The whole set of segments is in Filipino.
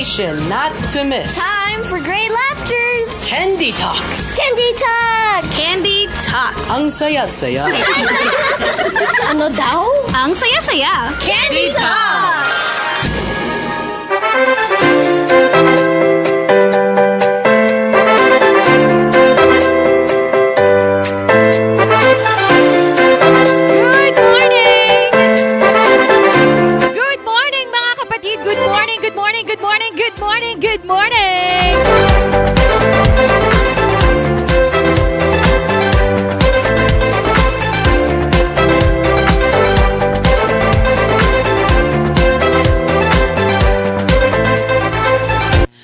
Information not to miss. Time for great laughters. Candy Talks. Candy Talk! Candy Talk! Ang saya-saya. Ano daw? Ang saya-saya. Candy Talks! Good morning! Good morning mga kapatid! Good morning, good morning, good morning, good morning, good morning!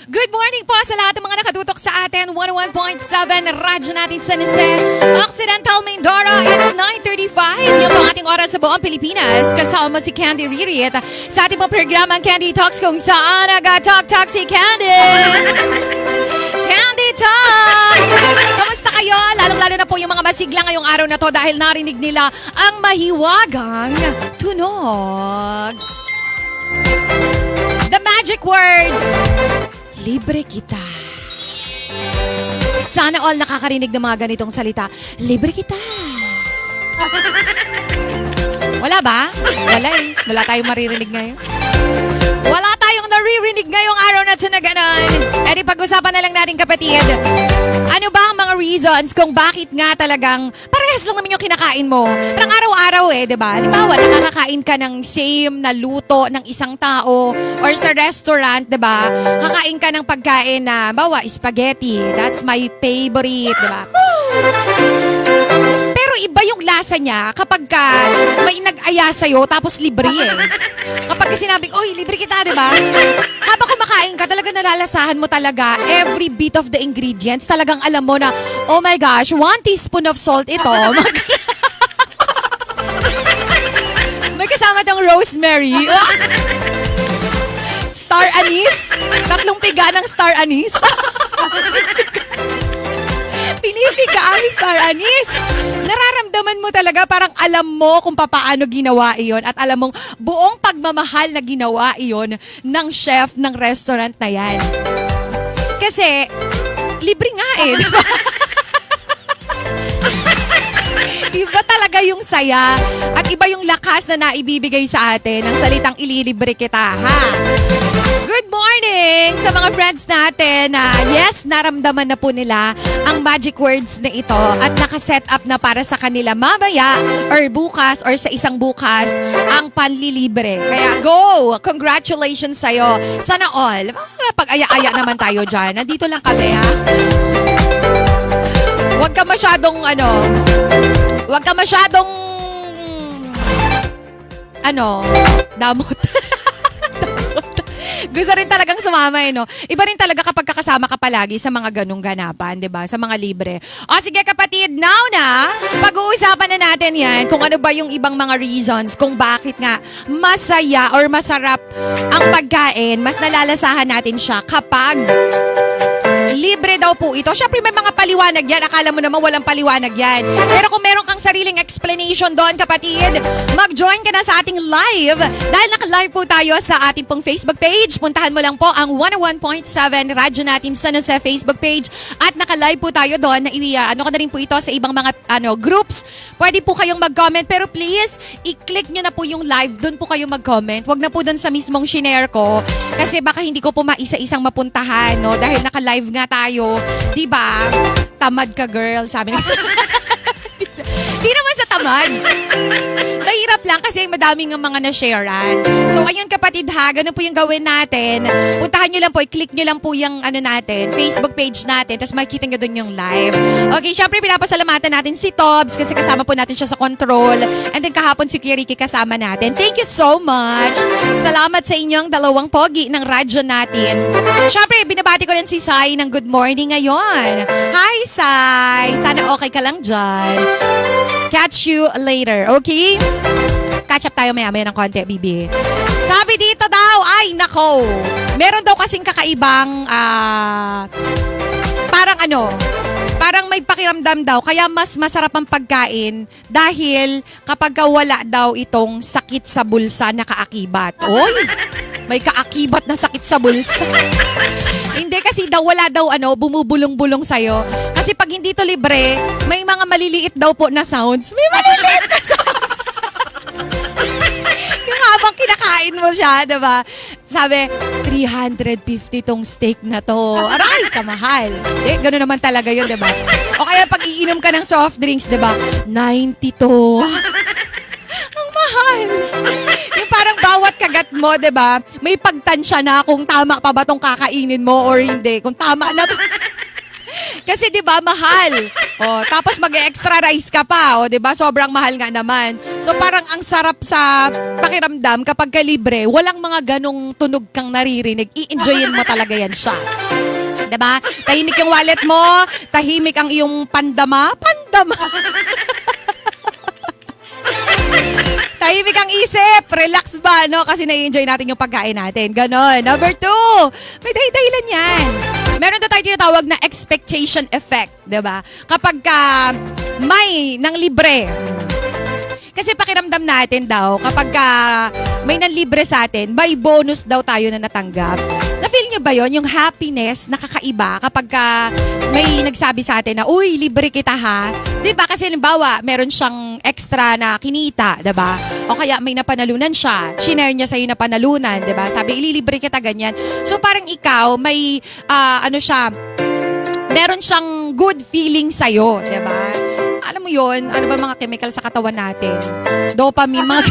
Good morning po sa lahat ng mga nakatutok sa atin. 101.7 radyo natin San Jose, Occidental Mindoro. It's 9:35. Yan po ang ating oras sa buong Pilipinas. Kasama si Candy Riri at sa ating po programang Candy Talks kung saan nag-talk si Candy. Candy Talks! Kamusta kayo? Lalong-lalo na po yung mga masigla ngayong araw na to dahil narinig nila ang mahiwagang tunog. The magic words. Libre kita. Sana all nakakarinig ng mga ganitong salita. Libre kita. Wala ba? Wala eh. Wala tayong maririnig ngayon. Wala tayong naririnig ngayong araw na ito na ganon. E di pag-usapan na lang natin kapatid. Ano ba ang mga reasons kung bakit nga talagang parehas lang naman yung kinakain mo? Parang araw-araw eh, di ba? Halimbawa, nakakakain ka ng same na luto ng isang tao or sa restaurant, di ba? Kakain ka ng pagkain na, bawa, spaghetti. That's my favorite, di ba? Pero iba yung lasa niya kapag ka may nag-aya sa'yo tapos libre eh. Kapag sinabing, oy, libre kita, di ba? Habang kumakain ka, talaga nalalasahan mo talaga every bit of the ingredients. Talagang alam mo na, oh my gosh, 1 teaspoon of salt ito. May kasama tong rosemary. Star anise. 3 piga ng star anise. Pinipiga ang star anise. Nararamdaman mo talaga parang alam mo kung paano ginawa iyon at alam mong buong pagmamahal na ginawa iyon ng chef ng restaurant na yan. Kasi, libre nga eh. Diba? Iba talaga yung saya at iba yung lakas na naibibigay sa atin ng salitang ililibre kita, ha? Good morning sa mga friends natin na yes, naramdaman na po nila ang magic words na ito at nakaset up na para sa kanila mamaya or bukas or sa isang bukas ang panlilibre. Kaya go! Congratulations sa'yo. Sana all. Pag-aya-aya naman tayo dyan. Nandito lang kami, ha? Huwag ka masyadong damot. Gusto rin talagang sumama no? Iba rin talaga kapag kakasama ka palagi sa mga ganung ganapan, di ba? Sa mga libre. O sige kapatid, now na, pag-uusapan na natin yan kung ano ba yung ibang mga reasons kung bakit nga masaya or masarap ang pagkain, mas nalalasahan natin siya kapag libre daw po ito. Syempre may mga paliwanag yan. Akala mo naman walang paliwanag yan. Pero kung meron kang sariling explanation doon, kapatid, mag-join ka na sa ating live. Dahil naka-live po tayo sa ating pong Facebook page. Puntahan mo lang po ang 101.7 Radyo natin San Jose Facebook page. At naka-live po tayo doon. Ano ka na rin po ito sa ibang mga groups. Pwede po kayong mag-comment. Pero please, i-click nyo na po yung live. Doon po kayo mag-comment. Huwag na po doon sa mismong shinare ko. Kasi baka hindi ko po maisa-isang mapuntahan. No? Dahil naka-live nga tayo, 'di ba? Tamad ka, girl, sabi ni. Di naman sa tamad. Mahirap lang kasi madaming mga na-sharean. So ayun kapatid ha, ganun po yung gawin natin. Puntahan nyo lang po, i-click nyo lang po yung natin, Facebook page natin, tapos makikita nyo dun yung live. Okay, syempre pinapasalamatan natin si Tobs kasi kasama po natin siya sa control. And then kahapon si Kuya Ricky kasama natin. Thank you so much. Salamat sa inyong dalawang pogi ng radyo natin. Syempre, binabati ko rin si Sai ng good morning ngayon. Hi Sai! Sana okay ka lang dyan. Catch you later, okay? Catch up tayo maya-maya ng konti, Bibi. Sabi dito daw, ay nako, meron daw kasing kakaibang, parang may pakiramdam daw, kaya mas masarap ang pagkain dahil kapag wala daw itong sakit sa bulsa na kaakibat. Oy! may kaakibat na sakit sa bulsa. Hindi kasi daw, wala daw bumubulong-bulong sa'yo. Kasi pag hindi to libre, may mga maliliit daw po na sounds. May maliliit na sounds. Yung habang kinakain mo siya, diba? Sabi, 350 tong steak na to. Aray, kamahal. Gano'n naman talaga yun, diba? O kaya pag iinom ka ng soft drinks, diba? 90 to. Ang mahal. Yung parang bawat kagat mo, diba? May pagtansya na kung tama pa ba tong kakainin mo or hindi. Kung tama na ba. Kasi 'di ba mahal. Oh, tapos mag-extra rice ka pa, oh, 'di ba? Sobrang mahal nga naman. So parang ang sarap sa pakiramdam kapag ka libre, walang mga ganong tunog kang naririnig. I-enjoyin mo talaga 'yan siya. 'Di ba? Tahimik yung wallet mo, tahimik ang iyong pandama. Tahimik ang isip, relax ba, no? Kasi na-enjoy natin yung pagkain natin. Ganon. Number 2, may dahilan yan. Meron to tayo tinatawag na expectation effect, diba? Kapag may nang libre. Kasi pakiramdam natin daw, kapag may nanlibre sa atin, may bonus daw tayo na natanggap. Na-feel nyo ba yon yung happiness na kakaiba kapag may nagsabi sa atin na, uy, libre kita ha? Diba? Kasi halimbawa, meron siyang extra na kinita, diba? O kaya may napanalunan siya, shinare niya sa'yo na panalunan, diba? Sabi, ililibre kita ganyan. So parang ikaw, may, meron siyang good feeling sa'yo, diba? Alam mo yun, ano ba mga chemical sa katawan natin? Dopamine, mga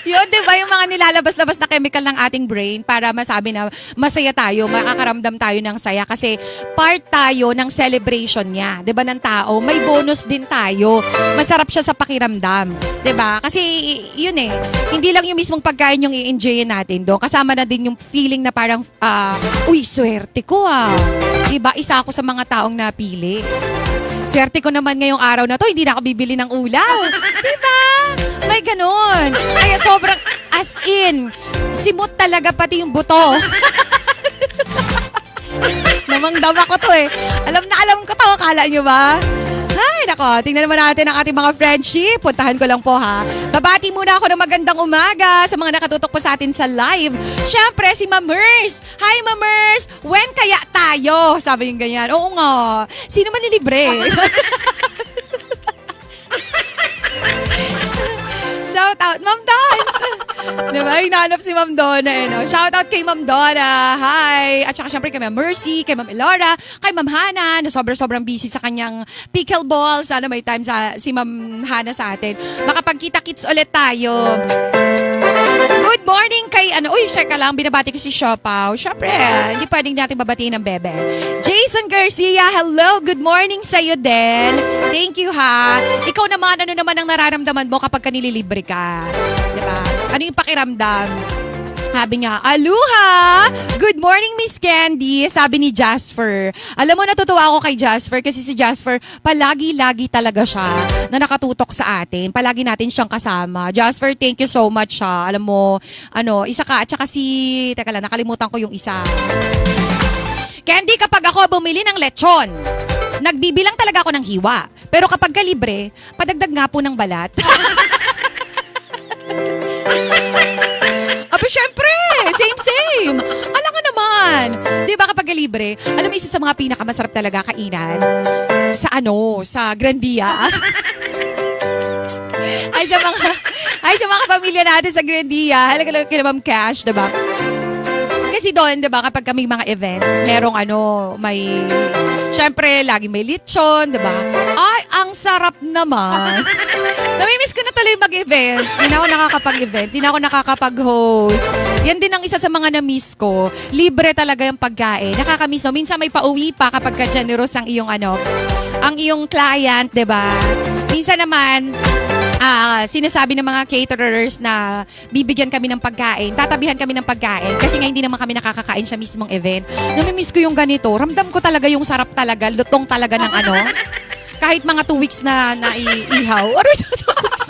yun, di ba? Yung mga nilalabas-labas na chemical ng ating brain para masabi na masaya tayo, makakaramdam tayo ng saya kasi part tayo ng celebration niya, di ba, ng tao. May bonus din tayo. Masarap siya sa pakiramdam, di ba? Kasi yun hindi lang yung mismong pagkain yung i-enjoyin natin doon. Kasama na din yung feeling na parang, uy, swerte ko Di ba? Isa ako sa mga taong napili. Swerte ko naman ngayong araw na to, hindi na ako bibili ng ulaw. Di ba? May ganun. Kaya sobrang as in, simot talaga pati yung buto. Namangdama ko to alam ko to, akala nyo ba? Ay, nako, tingnan naman natin ang ating mga friendship. Puntahan ko lang po ha. Babati muna ako ng magandang umaga sa mga nakatutok po sa atin sa live. Siyempre, si Mamers. Hi, Mamers! When kaya tayo? Sabi yung ganyan. Oo nga. Sino man nilibre? Shout out, Ma'am Dons! Diba? Hinahanap si Ma'am Donna. Shout out kay Ma'am Donna. Hi! At saka syempre kay Ma'am Mercy, kay Ma'am Elora, kay Ma'am Hana, na sobrang busy sa kanyang pickleball. Sana may time si Ma'am Hana sa atin. Makapagkita-kits ulit tayo. Good morning kay share ka lang, binabati ko si Siopaw. Syempre, hindi pwedeng natin babatiin ng bebe. Jason Garcia, hello, good morning sa'yo din. Thank you ha. Ikaw naman, ano naman ang nararamdaman mo kapag kanililibre ka? Diba? Ano yung pakiramdam? Sabi niya, Aluha! Good morning, Miss Candy. Sabi ni Jasper. Alam mo, natutuwa ako kay Jasper kasi si Jasper, palagi-lagi talaga siya na nakatutok sa atin. Palagi natin siyang kasama. Jasper, thank you so much ha. Alam mo, isa ka at saka teka lang, nakalimutan ko yung isa. Candy, kapag ako bumili ng lechon, nagbibilang talaga ako ng hiwa. Pero kapag libre, padagdag nga po ng balat. Aba, syempre! Same! Alam nga naman! Di ba kapag libre, alam mo, isa sa mga pinakamasarap talaga kainan sa Grandia. ay sa mga pamilya natin sa Grandia. Halaga kila Ma'am Cash, di ba? Kasi doon, di ba, kapag kami mga events, merong syempre, lagi may lechon, di ba? Ay, ang sarap naman. Namimiss ko na tuloy mag-event. Hindi na ako nakakapag-event. Hindi na ako nakakapag-host. Yan din ang isa sa mga na-miss ko. Libre talaga yung pagkain. Nakakamiss no. Minsan may pauwi pa kapag ka-generous ang iyong ang iyong client, di ba? Minsan naman, sinasabi ng mga caterers na bibigyan kami ng pagkain, tatabihan kami ng pagkain kasi nga hindi naman kami nakakakain sa mismong event. Namimiss ko yung ganito. Ramdam ko talaga yung sarap talaga, lutong talaga ng kahit mga 2 weeks na naiihaw. Or 2 weeks.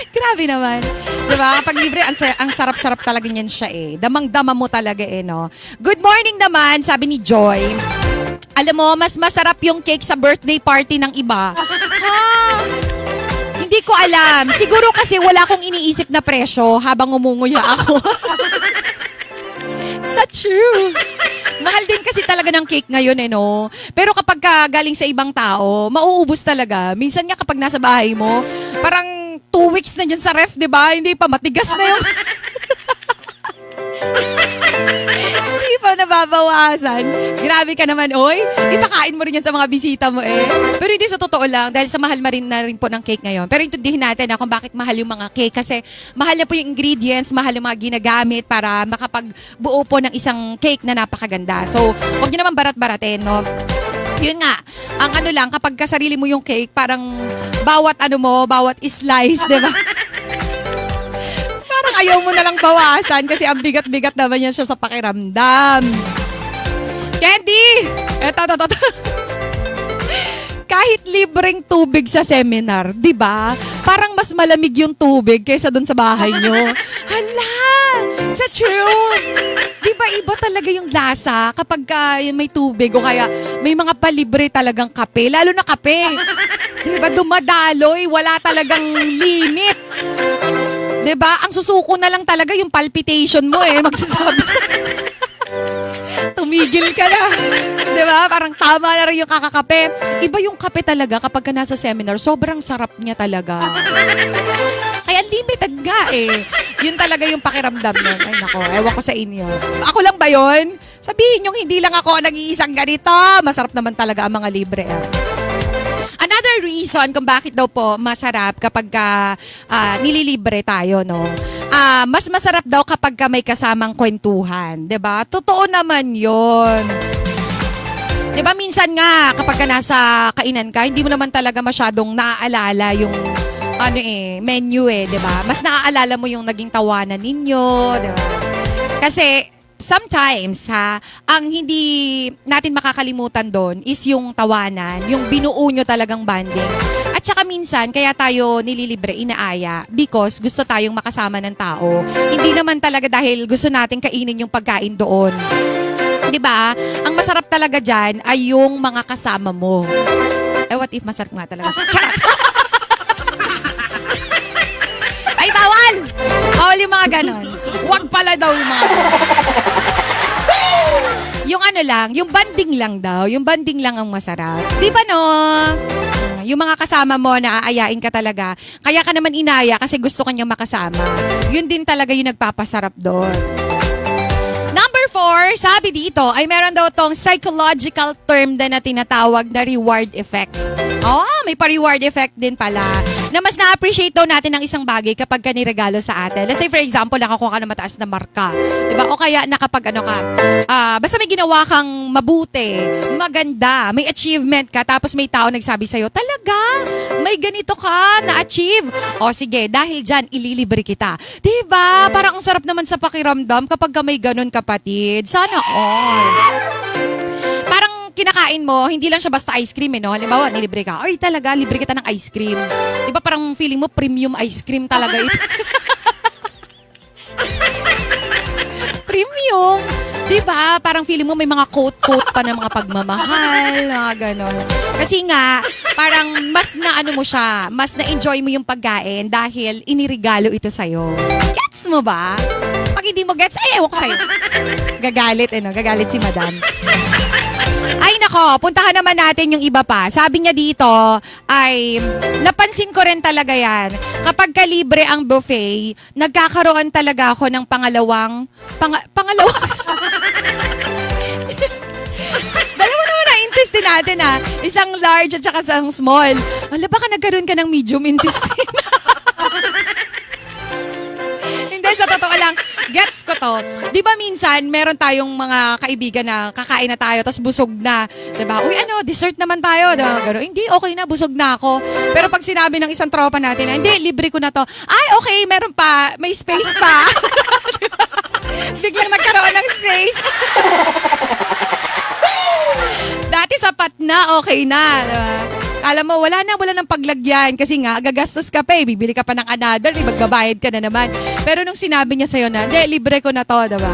Grabe naman. Diba? Kapag libre, ang sarap-sarap talaga niyan siya Damang-dama mo talaga no? Good morning naman, sabi ni Joy. Alam mo, mas masarap yung cake sa birthday party ng iba. Hindi ko alam. Siguro kasi wala akong iniisip na presyo habang umunguya ako. Sa true. Mahal din kasi talaga ng cake ngayon no. Pero kapag galing sa ibang tao, mauubos talaga. Minsan nga kapag nasa bahay mo, parang 2 weeks na dyan sa ref, di ba? Hindi pa, matigas na yung... Hindi pa nababawasan. Grabe ka naman, oy. Ipakain mo rin yan sa mga bisita mo Pero hindi sa totoo lang, dahil sa mahal na rin po ng cake ngayon. Pero intindihin natin kung bakit mahal yung mga cake. Kasi mahal na po yung ingredients, mahal yung mga ginagamit para makapagbuo po ng isang cake na napakaganda. So, huwag nyo naman barat-baratin, no? Yun nga, ang ano lang, kapag kasarili mo yung cake, parang bawat slice, di ba? Parang ayaw mo na lang bawasan kasi ang bigat-bigat naman yan siya sa pakiramdam. Candy! Eto. Kahit libreng tubig sa seminar, di ba? Parang mas malamig yung tubig kaysa dun sa bahay nyo. Hala! Sa true! Di ba iba talaga yung lasa kapag may tubig o kaya may mga palibre talagang kape, lalo na kape. Di ba dumadaloy, wala talagang limit. Di ba? Ang susuko na lang talaga yung palpitation mo magsasabi sa... Tumigil ka na. Di ba? Parang tama na rin yung kakakape. Iba yung kape talaga kapag ka nasa seminar, sobrang sarap niya talaga. Kaya limited nga Yun talaga yung pakiramdam nun. Ay nako, ewan ko sa inyo. Ako lang ba yun? Sabihin yung hindi lang ako nag-iisang ganito. Masarap naman talaga ang mga libre. Another reason kung bakit daw po masarap kapag nililibre tayo, no? Mas masarap daw kapag may kasamang kwentuhan, 'di ba? Totoo naman 'yon. 'Di ba minsan nga kapag nasa kainan ka, hindi mo naman talaga masyadong naaalala yung menu 'di ba? Mas naaalala mo yung naging tawanan ninyo, 'di ba? Kasi sometimes, ang hindi natin makakalimutan doon is yung tawanan, yung binuo nyo talagang bonding. At saka minsan, kaya tayo nililibre, inaaya, because gusto tayong makasama ng tao. Hindi naman talaga dahil gusto natin kainin yung pagkain doon. 'Di ba? Ang masarap talaga dyan ay yung mga kasama mo. What if masarap nga talaga siya? Charot! Ay, bawal! Bawal yung mga ganon. Huwag pala daw yung mga ganon. Yung yung banding lang daw. Yung banding lang ang masarap. Di ba no? Yung mga kasama mo na aayain ka talaga. Kaya ka naman inaya kasi gusto kanyang makasama. Yun din talaga yung nagpapasarap doon. Number 4, sabi dito, ay meron daw tong psychological term na tinatawag na reward effect. May pa-reward effect din pala. Na mas na-appreciate daw natin ang isang bagay kapag niregalo sa atin. Let's say for example, nakakuha ka ng mataas na marka. Diba? O kaya nakapag basta may ginawa kang mabuti, maganda, may achievement ka, tapos may tao nagsabi sa'yo, talaga, may ganito ka na-achieve. O sige, dahil dyan, ililibre kita. Diba? Parang ang sarap naman sa pakiramdam kapag may ganun kapatid. Sana all. Kinakain mo, hindi lang siya basta ice cream no? Halimbawa, nilibre ka. Ay, talaga, libre kita ng ice cream. Diba parang feeling mo, premium ice cream talaga ito. Premium. Diba? Parang feeling mo may mga coat-coat pa ng mga pagmamahal, mga ganon. Kasi nga, parang mas mo siya, mas na-enjoy mo yung pagkain dahil inirigalo ito sa'yo. Gets mo ba? Pag hindi mo gets, ewan ko sa'yo. Gagalit, gagalit si madam. Ay nako, puntahan naman natin yung iba pa. Sabi niya dito, ay napansin ko rin talaga yan. Kapag kalibre ang buffet, nagkakaroon talaga ako ng pangalawang... Dalawa naman na intestine natin Isang large at saka isang small. Wala, baka nagkaroon ka ng medium intestine. Hindi, sa totoo lang, gets ko to. Di ba minsan, meron tayong mga kaibigan na kakain na tayo, tapos busog na. Di ba? Uy, dessert naman tayo. Di ba? Gano'n, hindi, okay na, busog na ako. Pero pag sinabi ng isang tropa natin, hindi, libre ko na to. Ay, okay, meron pa. May space pa. Diba? Biglang nagkaroon ng space. Dati sapat na, okay na. Diba? Alam mo, wala nang paglagyan kasi nga, gagastos ka pa bibili ka pa ng another, magbabayad ka na naman. Pero nung sinabi niya sa'yo na, hindi, libre ko na to, diba?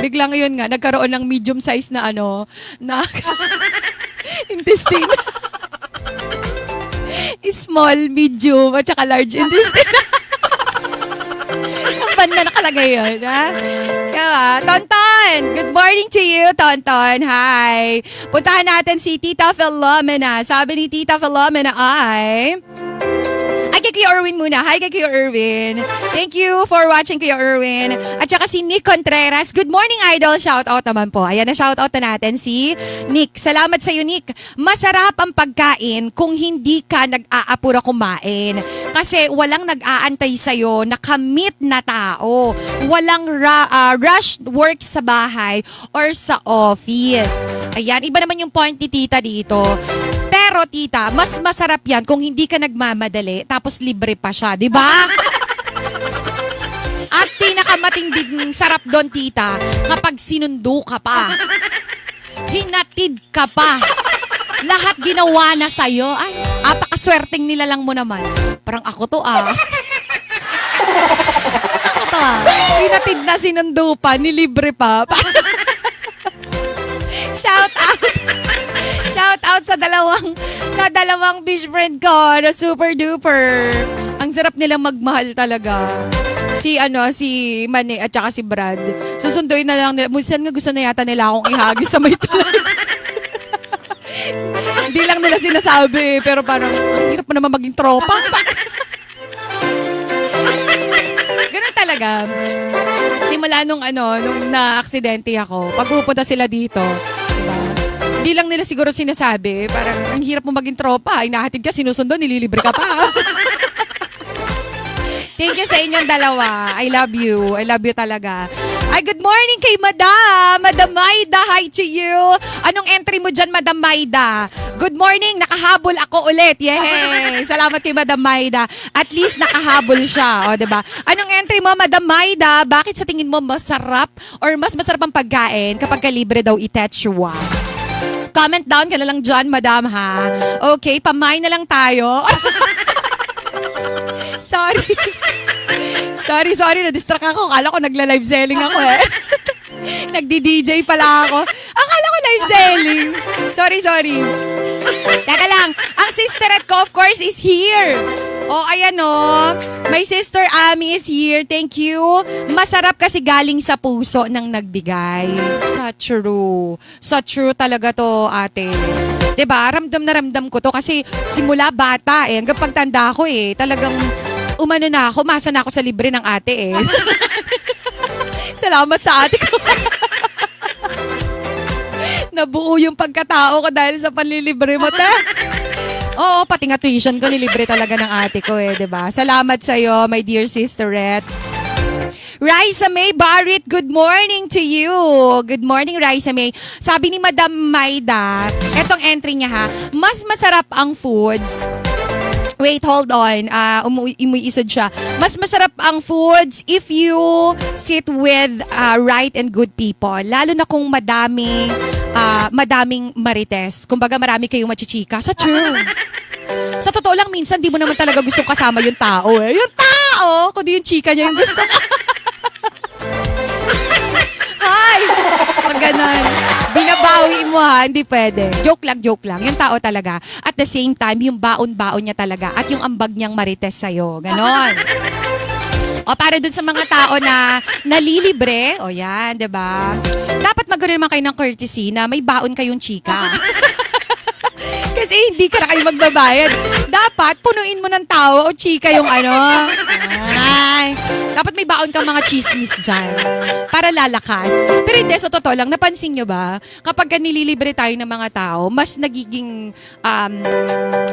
Biglang yun nga, nagkaroon ng medium size na na intestine. Small, medium, at saka large intestine. Ang banda nakalagay yun, ha? Kaya, Tonton! Good morning to you, Tonton. Hi! Puntahan natin si Tita Philomena. Sabi ni Tita Philomena ay... Ay, kay Kuya Erwin muna. Hi kay Kuya Erwin. Thank you for watching, Kuya Erwin. At saka si Nick Contreras. Good morning, Idol. Shout out naman po. Ayan na, shout out na natin si Nick. Salamat sa iyo, Nick. Masarap ang pagkain kung hindi ka nag-aapura kumain. Kasi walang nag-aantay sa'yo na kamit na tao. Walang rush work sa bahay or sa office. Ayan, iba naman yung point ni Tita dito. Pero tita, mas masarap yan kung hindi ka nagmamadali tapos libre pa siya, di ba? At pinakamatinding sarap doon, tita, kapag sinundo ka pa. Hinatid ka pa. Lahat ginawa na sa'yo. Ay, apakaswerteng nilalang mo naman. Parang ako to Ako to Hinatid na sinundo pa, nilibre pa. Shout out. Shout out sa dalawang beach friend ko na super duper. Ang sarap nilang magmahal talaga. Si Manny at saka si Brad. Susunduin na lang nila. Minsan nga gusto na yata nila akong ihagis sa may tulay. Hindi lang nila sinasabi, pero parang ang hirap mo naman maging tropa. Ganun talaga. Simula nung na-aksidente ako, pag pupunta sila dito, hindi lang nila siguro sinasabi, parang ang hirap mo maging tropa, inahatid ka, sinusundo, nililibre ka pa. Thank you sa inyong dalawa. I love you. I love you talaga. Ay, good morning kay Madam. Madam Maida, hi to you. Anong entry mo dyan, Madam Maida? Good morning, nakahabol ako ulit. Yay! Salamat kay Madam Maida. At least nakahabol siya, o, diba? Anong entry mo, Madam Maida? Bakit sa tingin mo masarap or mas masarap ang pagkain kapag libre daw i-tetchwa? Comment down ka na lang dyan, madam, ha? Okay, pamain na lang tayo. Sorry, na-distract ako. Akala ko nagla-live selling ako eh. Nagdi-DJ pala ako. Akala ko live selling. Sorry. Teka lang, ang sisterette ko of course is here. Oh, ayan oh. My sister Ami is here. Thank you. Masarap kasi galing sa puso ng nagbigay. Sa true talaga to, ate. Diba? Ramdam na ramdam ko to kasi simula bata hanggang pagtanda ko talagang umasa na ako sa libre ng ate Salamat sa ate ko. Nabuo yung pagkatao ko dahil sa panlilibre mo, te. Oo, pati nga tuition ko, nilibre talaga ng ate ko diba? Salamat sa'yo, my dear sisterette. Raisa May Barrett, good morning to you. Good morning, Raisa May. Sabi ni Madam Maida, etong entry niya ha, mas masarap ang foods. Wait, hold on. Umuisod siya. Mas masarap ang foods if you sit with right and good people. Lalo na kung madaming marites. Kumbaga marami kayong machichika. Sa true. Sa totoo lang, minsan di mo naman talaga gusto kasama yung tao Yung tao, kundi yung chika niya yung gusto. Hi! Pag ganon. Binabawi mo ha, hindi pwede. Joke lang. Yung tao talaga. At the same time, yung baon-baon niya talaga. At yung ambag niyang marites sa'yo. Ganon. O para dun sa mga tao na nalilibre, o yan, diba? Dapat magkaroon naman kayo ng courtesy na may baon kayong chika. Kasi hindi ka na kayo magbabayad. Dapat punuin mo ng tao o chika yung dapat may baon kang mga chismis dyan para lalakas. Pero hindi, so totoo lang, napansin nyo ba? Kapag nililibre tayo ng mga tao, mas nagiging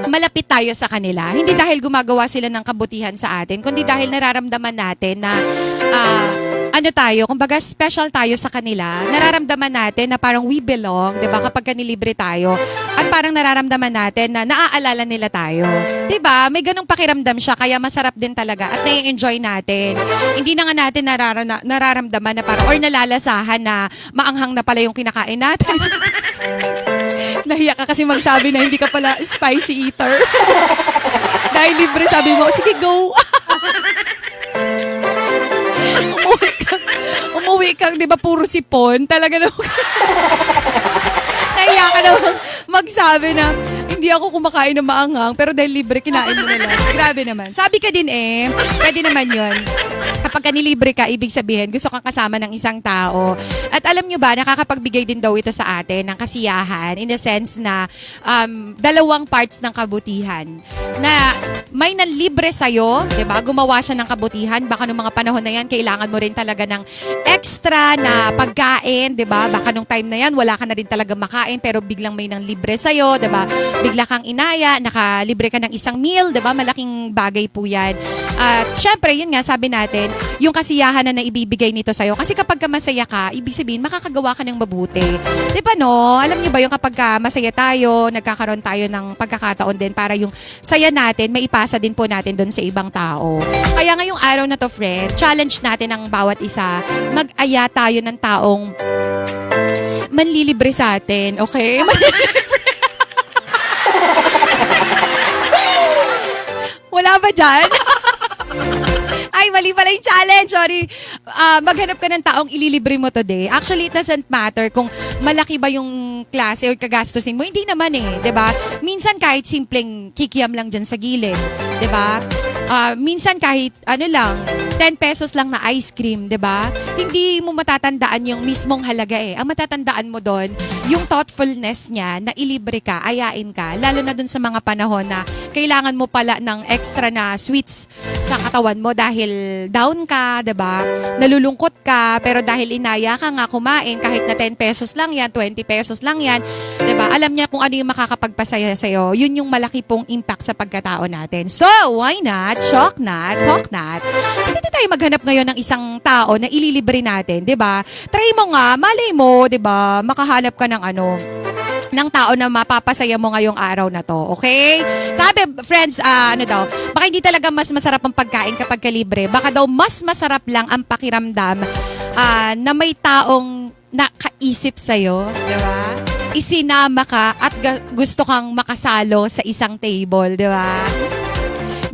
malapit tayo sa kanila. Hindi dahil gumagawa sila ng kabutihan sa atin, kundi dahil nararamdaman natin na kumbaga special tayo sa kanila. Nararamdaman natin na parang we belong, 'di ba? Kapag nilibre tayo at parang nararamdaman natin na naaalala nila tayo. 'Di ba? May ganung pakiramdam siya kaya masarap din talaga at nai-enjoy natin. Hindi na nga natin nararamdaman na parang or nalalasahan na maanghang na pala yung kinakain natin. Nahiya ka kasi magsabi na hindi ka pala spicy eater. Dahil libre sabi mo, sige go. Umuwi kang, di ba, puro sipon. Talaga naman. Nahiya ka naman magsabi na, Hindi ako kumakain ng maanghang, pero dahil libre, kinain mo na lang. Grabe naman. Sabi ka din pwede naman yun. Kapag kanilibre ka, ibig sabihin, gusto kang kasama ng isang tao. At alam nyo ba, nakakapagbigay din daw ito sa atin ng kasiyahan in the sense na dalawang parts ng kabutihan. Na may nanlibre sa'yo, diba? Gumawa siya ng kabutihan. Baka nung mga panahon na yan, kailangan mo rin talaga ng extra na pagkain, diba? Baka nung time na yan, wala ka na rin talaga makain, pero biglang may nanlibre sa'yo, diba? Bigla kang inaya, nakalibre ka ng isang meal, diba? Malaking bagay po yan. At syempre, yun nga, sabi natin, yung kasiyahan na naibibigay nito sa'yo. Kasi kapag ka masaya ka, ibig sabihin, makakagawa ka ng mabuti. Di ba no? Alam niyo ba yung kapag ka masaya tayo, nagkakaroon tayo ng pagkakataon din para yung saya natin, maipasa din po natin doon sa ibang tao. Kaya ngayong araw na to, friend, challenge natin ang bawat isa. Mag-aya tayo ng taong manlilibre sa atin, okay? Wala ba dyan? Ay, mali pala yung challenge. Sorry. Maghanap ka ng taong ililibre mo today. Actually, it doesn't matter kung malaki ba yung klase o kagastusin mo. Hindi naman diba? Minsan kahit simpleng kikiam lang dyan sa gilid. Diba? Minsan kahit 10 pesos lang na ice cream, 'di ba? Hindi mo matatandaan yung mismong halaga Ang matatandaan mo doon, yung thoughtfulness niya na ilibre ka, ayain ka, lalo na doon sa mga panahon na kailangan mo pala ng extra na sweets sa katawan mo dahil down ka, 'di ba? Nalulungkot ka, pero dahil inaya ka nga kumain kahit na 10 pesos lang 'yan, 20 pesos lang 'yan, 'di ba? Alam niya kung ano yung makakapagpasaya sa iyo. Yun yung malaki pong impact sa pagkatao natin. So, why not? Shock not, poke not. Hindi tayo maghanap ngayon ng isang tao na ililibre natin, 'di ba? Try mo nga, malay mo, 'di ba? Makahanap ka ng ng tao na mapapasaya mo ngayong araw na to, okay? Sabi, friends, baka hindi talaga mas masarap ang pagkain kapag kalibre. Baka daw mas masarap lang ang pakiramdam na may taong nakaisip sa'yo, di ba? Isinama ka at gusto kang makasalo sa isang table, di ba?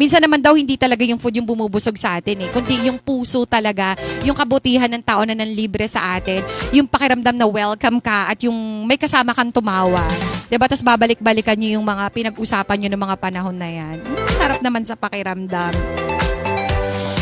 Minsan naman daw hindi talaga yung food yung bumubusog sa atin kundi yung puso talaga, yung kabutihan ng tao na nanlibre sa atin, yung pakiramdam na welcome ka at yung may kasama kang tumawa. Diba? Tapos babalik-balikan nyo yung mga pinag-usapan nyo ng mga panahon na yan. Sarap naman sa pakiramdam.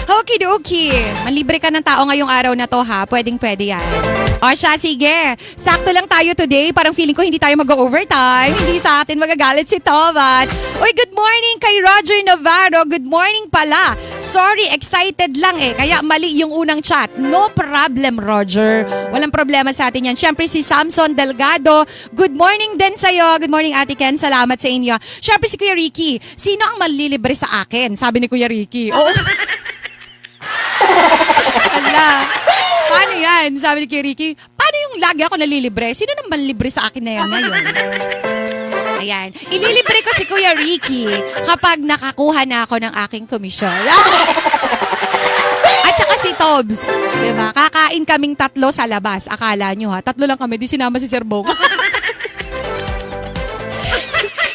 Okidoki. Manlibre ka ng tao ngayong araw na to ha. Pwedeng-pwede yan. O siya, sige. Sakto lang tayo today. Parang feeling ko hindi tayo mag-overtime. Hindi sa atin magagalit si Thomas. Uy, good morning kay Roger Navarro. Good morning pala. Sorry, excited lang Kaya mali yung unang chat. No problem, Roger. Walang problema sa atin yan. Siyempre si Samson Delgado. Good morning din sa'yo. Good morning, Ate Ken. Salamat sa inyo. Siyempre si Kuya Ricky. Sino ang manlilibre sa akin? Sabi ni Kuya Ricky. Oo. Ala, paano yan? Sabi ni Kuya Ricky, paano yung lagi ako nalilibre? Sino naman libre sa akin na yan ngayon? Ayan. Ililibre ko si Kuya Ricky kapag nakakuha na ako ng aking komisyon. At saka si Tobs. Diba? Kakain kaming 3 sa labas. Akala nyo 3 lang kami. Di sinama si Sir Bong.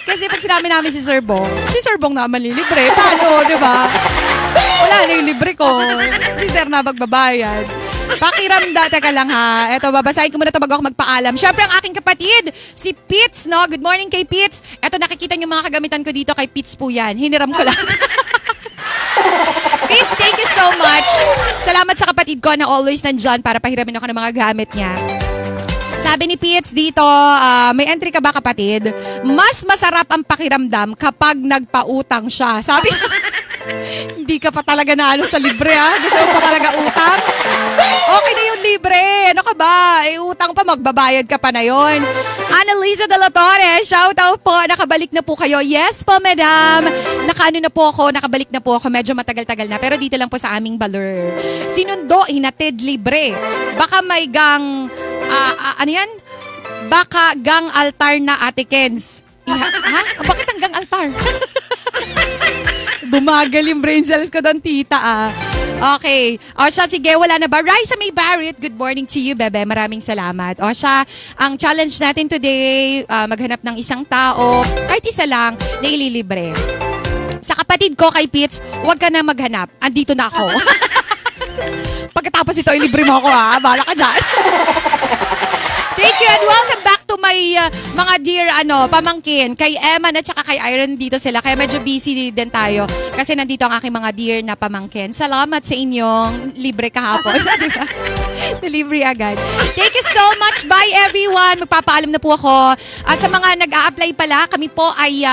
Kasi pag sinama namin si Sir Bong naman lilibre. Paano? Diba? Wala na yung libre ko. Si Sir na magbabayad. Pakiramda, teka lang ha. Eto, babasahin ko muna ito bago ako magpaalam. Siyempre, ang aking kapatid, si Pitts, no? Good morning kay Pitts. Eto, nakikita niyo mga kagamitan ko dito kay Pitts po yan. Hiniram ko lang. Pitts, thank you so much. Salamat sa kapatid ko na always nandyan para pahiramin ako ng mga gamit niya. Sabi ni Pitts dito, may entry ka ba kapatid? Mas masarap ang pakiramdam kapag nagpautang siya. Sabi hindi ka pa talaga na sa libre Gusto mo pa talaga utang? Okay na yung libre. Ano ka ba? Utang pa, magbabayad ka pa na yun. Annalisa de la Torre, shout out po. Nakabalik na po kayo. Yes po, madam. Nakabalik na po ako. Medyo matagal-tagal na. Pero dito lang po sa aming Baler. Sinundo, hinatid, libre. Baka may gang, ano yan? Baka gang altar na Ate Kens. Bakit ang gang altar? Bumagal yung brain cells ko doon, tita Okay. O siya, sige, wala na ba? Raisa May Barrett, good morning to you, bebe. Maraming salamat. O siya, ang challenge natin today, maghanap ng isang tao, kahit isa lang, na ililibre. Sa kapatid ko kay Pitts, huwag ka na maghanap. Andito na ako. Pagkatapos ito, ilibre mo ako Bahala ka dyan. Thank you and welcome back to my mga dear pamangkin, kay Emma at saka kay Iron dito sila. Kaya medyo busy din tayo kasi nandito ang aking mga dear na pamangkin. Salamat sa inyong libre kahapon. Diba? Delivery agad. Thank you so much. Bye everyone. Magpapaalam na po ako. Sa mga nag-a-apply pala, kami po ay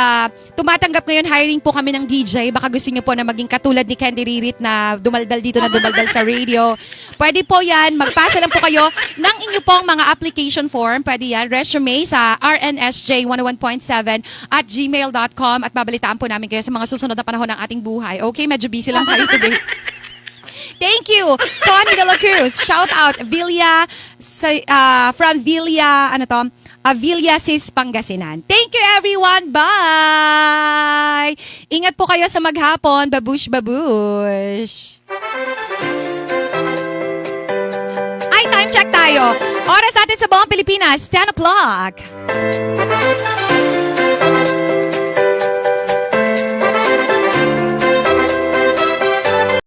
tumatanggap ngayon. Hiring po kami ng DJ. Baka gusto niyo po na maging katulad ni Candy Ririt na dumaldal dito na dumaldal sa radio. Pwede po yan. Magpasa lang po kayo ng inyo pong mga application form. Pwede yan. Resume sa rnsj101.7@gmail.com at babalitaan po namin kayo sa mga susunod na panahon ng ating buhay. Okay? Medyo busy lang tayo today. Thank you, Connie De La Cruz. Shout out, Villa, from Villa, Villa Sis, Pangasinan. Thank you, everyone. Bye! Ingat po kayo sa maghapon. Babush, babush. Ay, time check tayo. Oras natin sa buong Pilipinas, 10 o'clock.